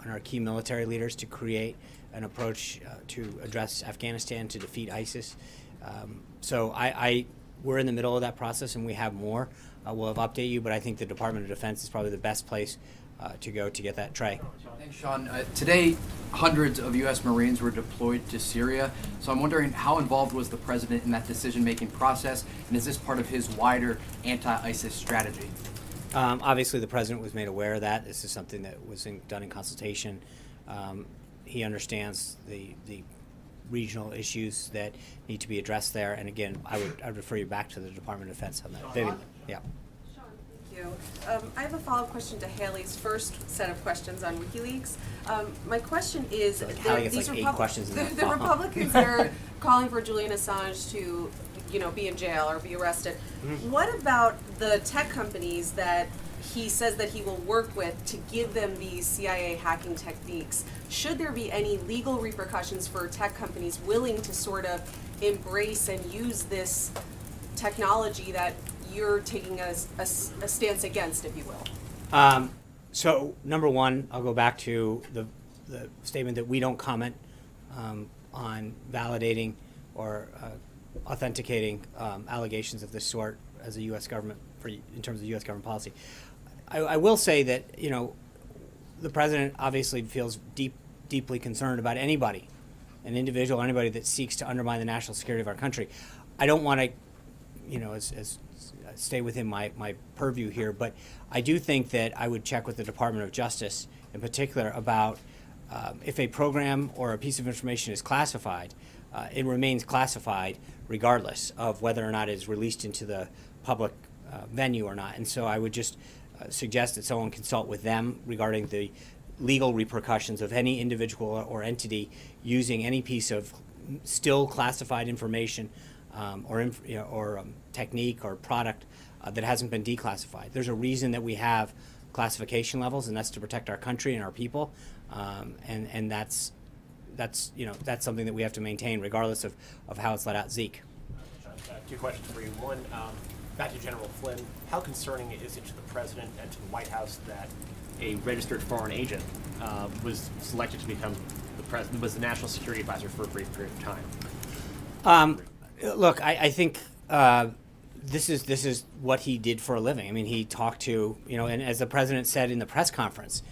our key military leaders to create an approach to address Afghanistan to defeat ISIS. So we're in the middle of that process, and we have more. We'll update you, but I think the Department of Defense is probably the best place to go to get that. Trey. Thanks, Sean. Today, hundreds of U.S. Marines were deployed to Syria. So I'm wondering, how involved was the president in that decision-making process, and is this part of his wider anti-ISIS strategy? Obviously, the president was made aware of that. This is something that was done in consultation. He understands the regional issues that need to be addressed there. And again, I'd refer you back to the Department of Defense on that. Vivian, yeah. Thank you. I have a follow-up question to Haley's first set of questions on WikiLeaks. My question is, Haley gets like 8 questions in that the Republicans are calling for Julian Assange to, be in jail or be arrested. Mm-hmm. What about the tech companies that he says that he will work with to give them these CIA hacking techniques? Should there be any legal repercussions for tech companies willing to sort of embrace and use this technology that you're taking a stance against, if you will? So number one, I'll go back to the statement that we don't comment on validating or authenticating allegations of this sort as a U.S. government in terms of U.S. government policy. I will say that the president obviously feels deeply concerned about anybody, an individual, anybody that seeks to undermine the national security of our country. I don't want to, stay within my purview here, but I do think that I would check with the Department of Justice in particular about if a program or a piece of information is classified, it remains classified regardless of whether or not it is released into the public venue or not. And so I would just suggest that someone consult with them regarding the legal repercussions of any individual or entity using any piece of still classified information or technique or product that hasn't been declassified. There's a reason that we have classification levels, and that's to protect our country and our people, and that's something that we have to maintain regardless of how it's let out. Zeke. Two questions for you. One, back to General Flynn. How concerning is it to the President and to the White House that a registered foreign agent was selected to become was the National Security Advisor for a brief period of time? Look, I think this is what he did for a living. I mean, he talked to, and as the President said in the press conference,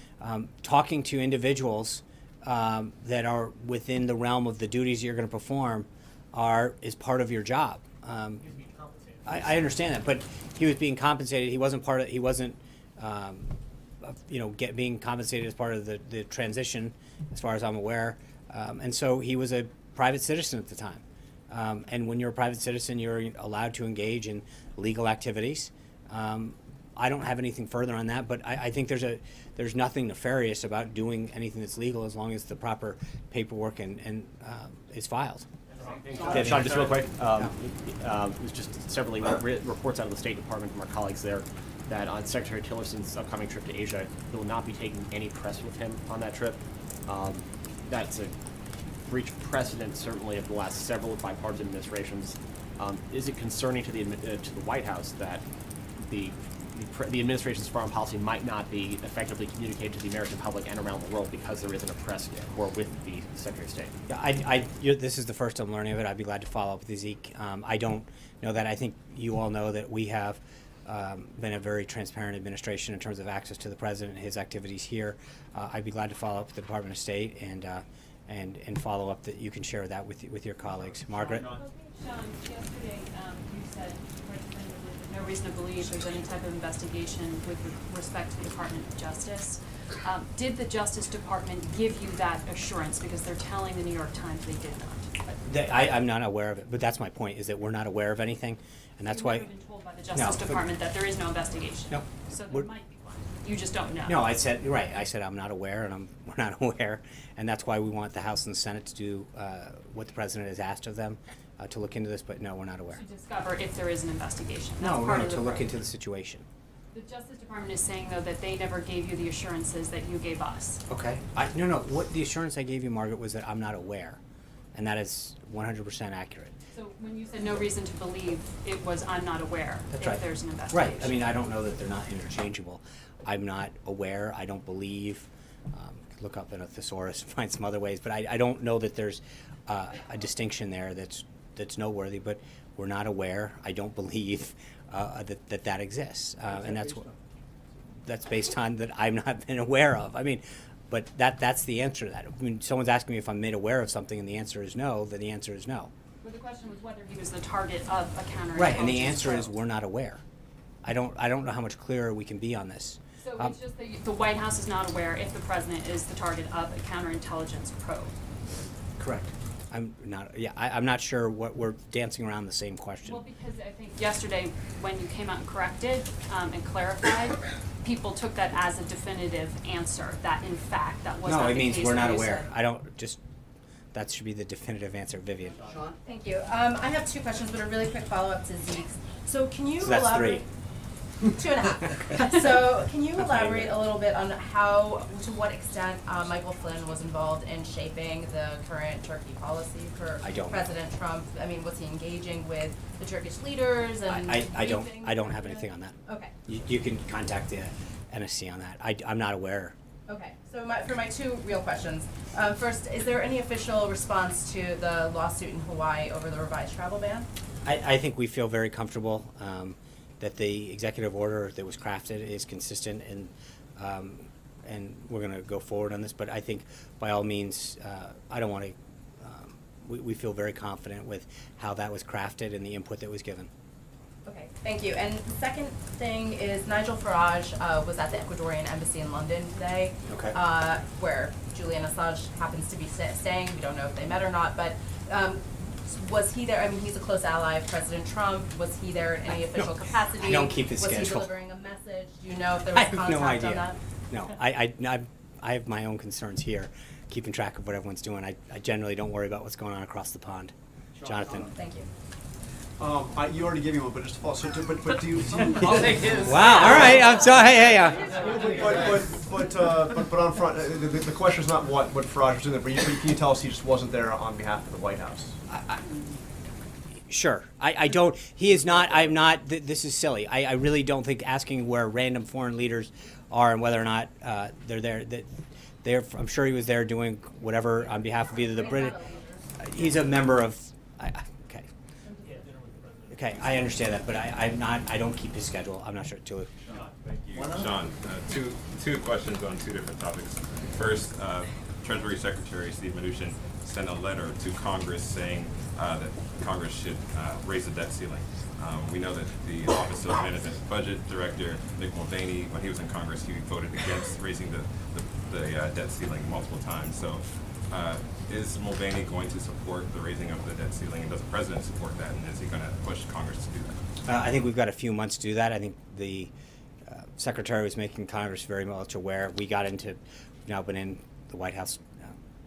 talking to individuals that are within the realm of the duties you're going to perform is part of your job. I understand that, but he was being compensated. He wasn't being compensated as part of the transition, as far as I'm aware. And so he was a private citizen at the time. And when you're a private citizen, you're allowed to engage in legal activities. I don't have anything further on that, but I think there's nothing nefarious about doing anything that's legal as long as the proper paperwork and is filed. Sean, just real quick, it was just several reports out of the State Department from our colleagues there that on Secretary Tillerson's upcoming trip to Asia, he will not be taking any press with him on that trip. That's a breach of precedent, certainly, of the last several bipartisan administrations. Is it concerning to the White House that the administration's foreign policy might not be effectively communicated to the American public and around the world because there isn't a press corps with the Secretary of State? Yeah, this is the first I'm learning of it. I'd be glad to follow up with you, Zeke. I don't know that. I think you all know that we have been a very transparent administration in terms of access to the President and his activities here. I'd be glad to follow up with the Department of State and follow up that you can share that with your colleagues. Margaret? Sean, yesterday you said no reason to believe there's any type of investigation with respect to the Department of Justice. Did the Justice Department give you that assurance? Because they're telling the New York Times they did not. I'm not aware of it, but that's my point, is that we're not aware of anything, and that's why... You've never been told by the Justice Department that there is no investigation? No. So there might be one. You just don't know. No, I said I'm not aware, and we're not aware, and that's why we want the House and the Senate to do what the President has asked of them, to look into this, but no, we're not aware. To discover if there is an investigation. To look into the situation. The Justice Department is saying, though, that they never gave you the assurances that you gave us. Okay. No. What the assurance I gave you, Margaret, was that I'm not aware, and that is 100% accurate. So when you said no reason to believe, it was I'm not aware if there's an investigation. Right. I mean, I don't know that they're not interchangeable. I'm not aware. I don't believe. Look up in a thesaurus and find some other ways, but I don't know that there's a distinction there that's noteworthy. But we're not aware. I don't believe that exists, and that's based on that I've not been aware of. I mean, but that's the answer to that. I mean, someone's asking me if I'm made aware of something, and the answer is no. Then the answer is no. Well, the question was whether he was the target of a counterintelligence Right, and the answer probe. is we're not aware. I don't know how much clearer we can be on this. So it's just that the White House is not aware if the President is the target of a counterintelligence probe. Correct. I'm not sure what we're dancing around the same question. Well, because I think yesterday when you came out and corrected and clarified, people took that as a definitive answer that in fact that was not the case. No, it means we're not when you aware. said- That should be the definitive answer, Vivian. Sean? Thank you. I have two questions, but a really quick follow-up to Zeke's. So can you So that's elaborate? 3. 2.5. So can you elaborate a little bit on to what extent Michael Flynn was involved in shaping the current Turkey policy for President Trump? I mean, was he engaging with the Turkish leaders? And I don't have anything on that. Okay. You can contact the NSC on that. I'm not aware. Okay, so for my two real questions. First, is there any official response to the lawsuit in Hawaii over the revised travel ban? I think we feel very comfortable that the executive order that was crafted is consistent, and we're going to go forward on this. But I think, by all means, I don't want to. We feel very confident with how that was crafted and the input that was given. Okay, thank you. And the second thing is Nigel Farage was at the Ecuadorian embassy in London today, where Julian Assange happens to be staying. We don't know if they met or not, but was he there? I mean, he's a close ally of President Trump. Was he there in any official capacity? I don't keep his schedule. Was he delivering a message Do you know if there was I have contact no on idea. that? No, I have my own concerns here, keeping track of what everyone's doing. I generally don't worry about what's going on across the pond. Jonathan. Thank you. You already gave me one, but just to follow. So, but do you? I'll take his. Wow. All right. I'm sorry. Hey. But on front, the question is not what Farage was in there, but can you tell us he just wasn't there on behalf of the White House? Sure. I don't. He is not. I'm not. This is silly. I really don't think asking where random foreign leaders are and whether or not they're there. That I'm sure he was there doing whatever on behalf of either the British. He's a member of. Okay, I understand that, but I'm not. I don't keep his schedule. I'm not sure. Julie. Thank you, Sean. Two questions on two different topics. First, Treasury Secretary Steve Mnuchin sent a letter to Congress saying that Congress should raise the debt ceiling. We know that the Office of Management and Budget Director, Nick Mulvaney, when he was in Congress, he voted against raising the debt ceiling multiple times. So is Mulvaney going to support the raising of the debt ceiling, and does the President support that, and is he going to push Congress to do that? I think we've got a few months to do that. I think the Secretary was making Congress very much aware. We've now been in the White House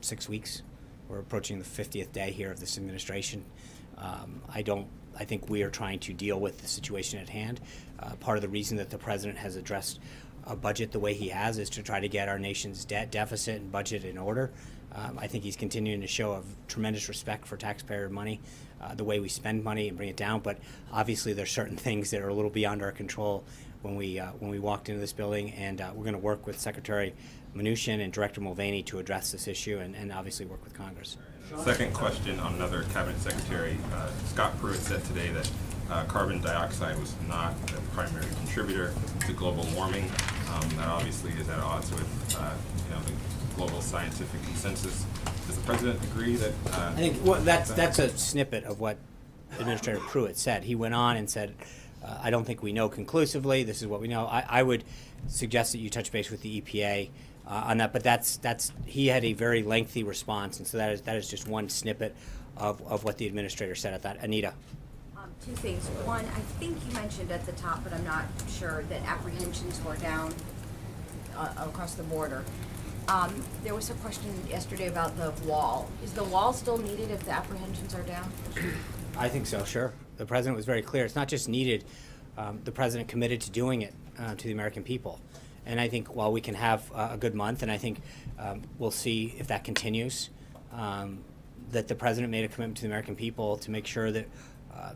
6 weeks. We're approaching the 50th day here of this administration. I think we are trying to deal with the situation at hand. Part of the reason that the President has addressed a budget the way he has is to try to get our nation's debt deficit and budget in order. I think he's continuing to show a tremendous respect for taxpayer money, the way we spend money and bring it down. But obviously, there's certain things that are a little beyond our control when we walked into this building, and we're going to work with Secretary Mnuchin and Director Mulvaney to address this issue, and obviously work with Congress. Second question on another cabinet secretary. Scott Pruitt said today that carbon dioxide was not the primary contributor to global warming. That obviously is at odds with the global scientific consensus. Does the President agree that? I think that's a snippet of what Administrator Pruitt said. He went on and said, I don't think we know conclusively. This is what we know. I would suggest that you touch base with the EPA on that, but that's he had a very lengthy response, and so that is just one snippet of what the administrator said at that. Anita. Two things. One, I think you mentioned at the top, but I'm not sure, that apprehensions were down across the border. There was a question yesterday about the wall. Is the wall still needed if the apprehensions are down? I think so, sure. The President was very clear. It's not just needed. The President committed to doing it to the American people. And I think while we can have a good month, and I think we'll see if that continues, that the President made a commitment to the American people to make sure that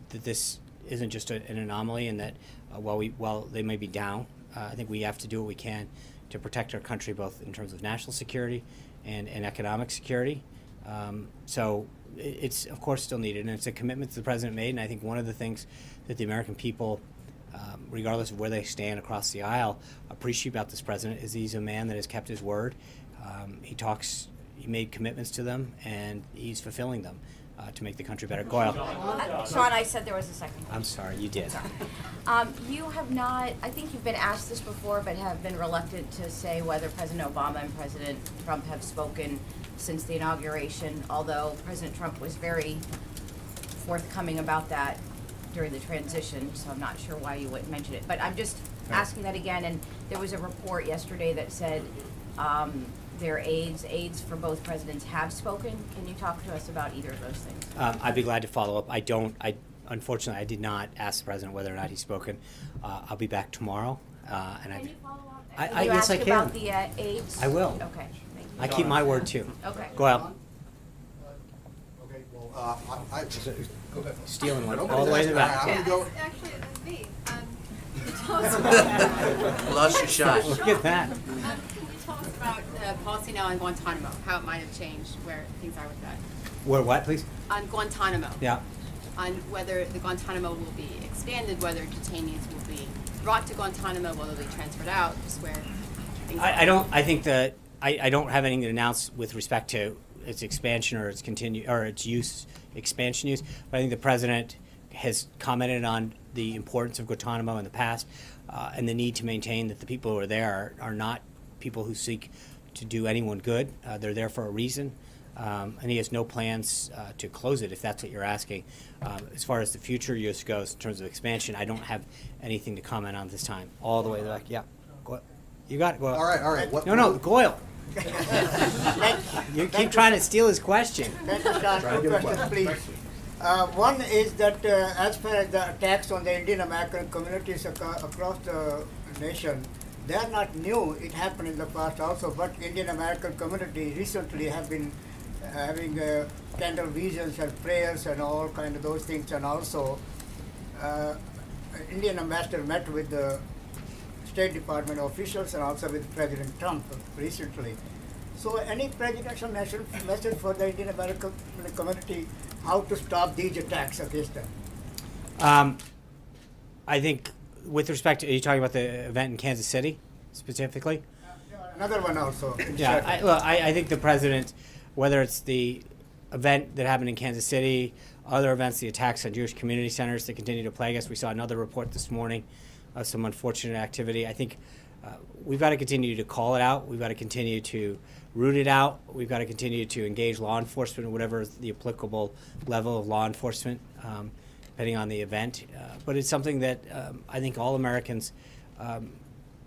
that this isn't just an anomaly, and that while they may be down, I think we have to do what we can to protect our country, both in terms of national security and economic security. So it's, of course, still needed, and it's a commitment that the President made, and I think one of the things that the American people, regardless of where they stand across the aisle, appreciate about this President is he's a man that has kept his word. He made commitments to them, and he's fulfilling them to make the country better. Goyle. Sean, I said there was a second. I'm sorry, you did. You have not, I think you've been asked this before, but have been reluctant to say whether President Obama and President Trump have spoken since the inauguration, although President Trump was very forthcoming about that during the transition, so I'm not sure why you wouldn't mention it. But I'm just asking that again, and there was a report yesterday that said their aides for both presidents have spoken. Can you talk to us about either of those things? I'd be glad to follow up. Unfortunately, I did not ask the President whether or not he's spoken. I'll be back tomorroll. Can you follow up? Yes, I can. About the aides? I will. Okay. Thank you. I keep my word, too. Okay. Go out. Okay, well, go ahead. Stealing one all the way to the back. I'm gonna go. Actually, it was me. Lost your shot. Look at that. Can you tell us about the policy now on Guantanamo, how it might have changed, where things are with that? Where what, please? On Guantanamo. Yeah. On whether the Guantanamo will be expanded, whether detainees will be brought to Guantanamo, whether they'll be transferred out, just where things are. I don't have anything to announce with respect to its expansion or its expansion use. But I think the President has commented on the importance of Guantanamo in the past, and the need to maintain that the people who are there are not people who seek to do anyone good. They're there for a reason. and he has no plans to close it, if that's what you're asking. As far as the future use goes, in terms of expansion, I don't have anything to comment on this time. All the way back, yeah. You got it, Goyle. All right. No, Goyle. You keep trying to steal his question. Thank you, Sean. Two questions, please. One is that as far as the attacks on the Indian American communities across the nation, they are not new. It happened in the past also, but Indian American community recently have been having candle visions and prayers and all kind of those things, and also Indian ambassador met with the State Department officials and also with President Trump recently. So any presidential message for the Indian American community, how to stop these attacks against them? I think with respect to, are you talking about the event in Kansas City specifically? Another one also. Yeah, I think the president, whether it's the event that happened in Kansas City, other events, the attacks on Jewish community centers that continue to plague us. We saw another report this morning of some unfortunate activity. I think we've got to continue to call it out. We've got to continue to root it out. We've got to continue to engage law enforcement, whatever is the applicable level of law enforcement, depending on the event. But it's something that I think all Americans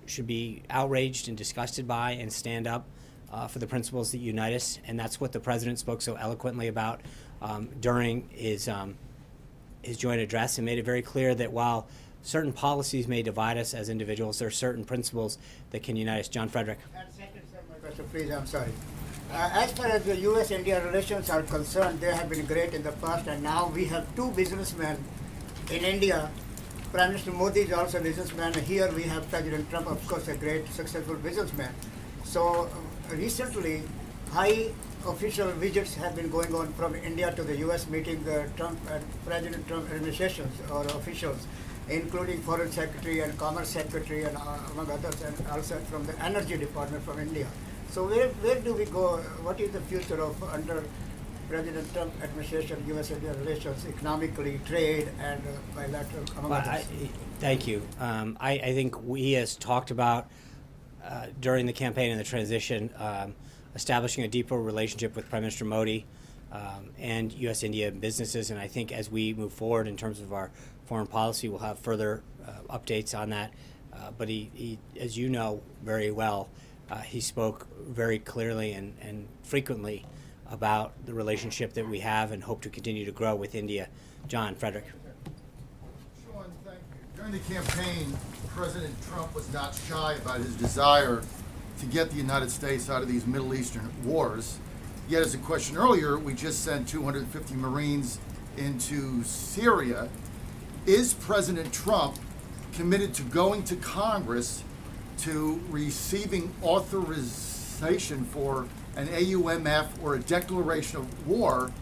should be outraged and disgusted by and stand up for the principles that unite us. And that's what the president spoke so eloquently about during his joint address, and made it very clear that while certain policies may divide us as individuals, there are certain principles that can unite us. John Frederick. And second, sir, my question, please, I'm sorry. As far as the U.S.-India relations are concerned, they have been great in the past, and now we have two businessmen in India. Prime Minister Modi is also a businessman. Here we have President Trump, of course, a great, successful businessman. So recently, high official visits have been going on from India to the U.S., meeting Trump and President Trump administrations or officials, including Foreign Secretary and Commerce Secretary and among others, and also from the Energy Department from India. So where do we go? What is the future of under President Trump administration, U.S.-India relations, economically, trade, and bilateral, among others? Thank you. I think we has talked about during the campaign and the transition, establishing a deeper relationship with Prime Minister Modi and U.S.-India businesses. And I think as we move forward in terms of our foreign policy, we'll have further updates on that. But he, as you know very well, he spoke very clearly and frequently about the relationship that we have and hope to continue to grow with India. John Frederick. Sean, thank you. During the campaign, President Trump was not shy about his desire to get the United States out of these Middle Eastern wars. Yet, as a question earlier, we just sent 250 Marines into Syria. Is President Trump committed to going to Congress to receiving authorization for an AUMF or a declaration of war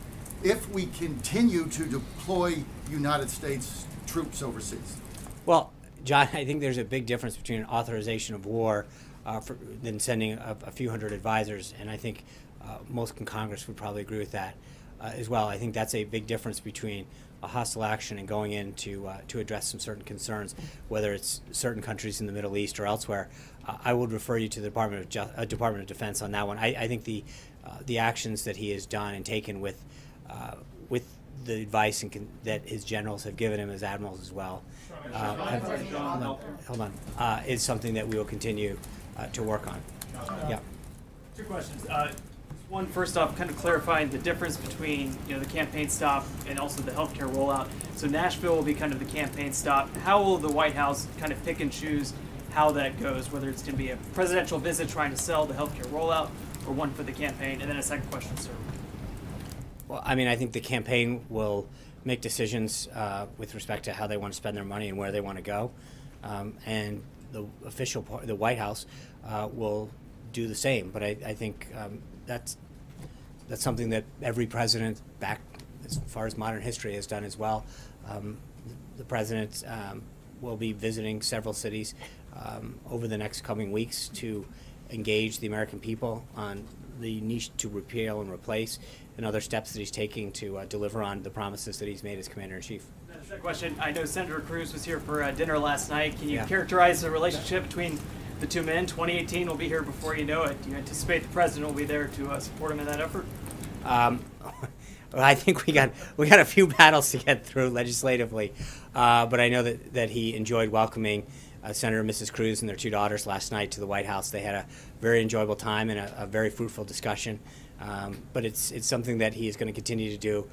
if we continue to deploy United States troops overseas? Well, John, I think there's a big difference between an authorization of war than sending a few hundred advisors, and I think most in Congress would probably agree with that as well. I think that's a big difference between a hostile action and going in to address some certain concerns, whether it's certain countries in the Middle East or elsewhere. I would refer you to the Department of Defense on that one. I think the actions that he has done and taken with the advice that his generals have given him as admirals as well, is something that we will continue to work on. Yeah. Two questions. One, first off, kind of clarifying the difference between the campaign stop and also the healthcare rollout. So Nashville will be kind of the campaign stop. How will the White House kind of pick and choose how that goes, whether it's going to be a presidential visit trying to sell the healthcare rollout or one for the campaign? And then a second question, sir. Well, I mean, I think the campaign will make decisions with respect to how they want to spend their money and where they want to go. And the official part, the White House, will do the same. But I think that's something that every president back as far as modern history has done as well. The president will be visiting several cities over the next coming weeks to engage the American people on the need to repeal and replace and other steps that he's taking to deliver on the promises that he's made as Commander-in-Chief. Second question, I know Senator Cruz was here for dinner last night. Can you characterize the relationship between the two men? 2018 will be here before you know it. Do you anticipate the president will be there to support him in that effort? I think we got a few battles to get through legislatively, but I know that he enjoyed welcoming Senator and Mrs. Cruz and their 2 daughters last night to the White House. They had a very enjoyable time and a very fruitful discussion. But it's something that he is going to continue to do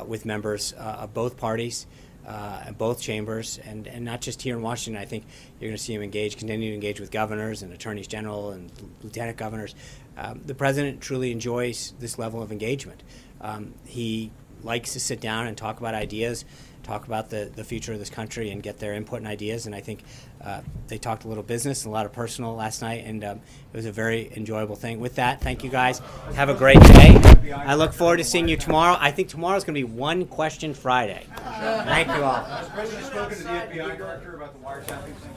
with members of both parties, both chambers, and not just here in Washington. I think you're going to see him continue to engage with governors and attorneys general and lieutenant governors. The president truly enjoys this level of engagement. He likes to sit down and talk about ideas, talk about the future of this country and get their input and ideas. And I think they talked a little business and a lot of personal last night, and it was a very enjoyable thing. With that, thank you guys. Have a great day. I look forward to seeing you tomorrow. I think tomorrow's going to be One Question Friday. Thank you all. Has the President spoken to the FBI director about the wiretapping thing?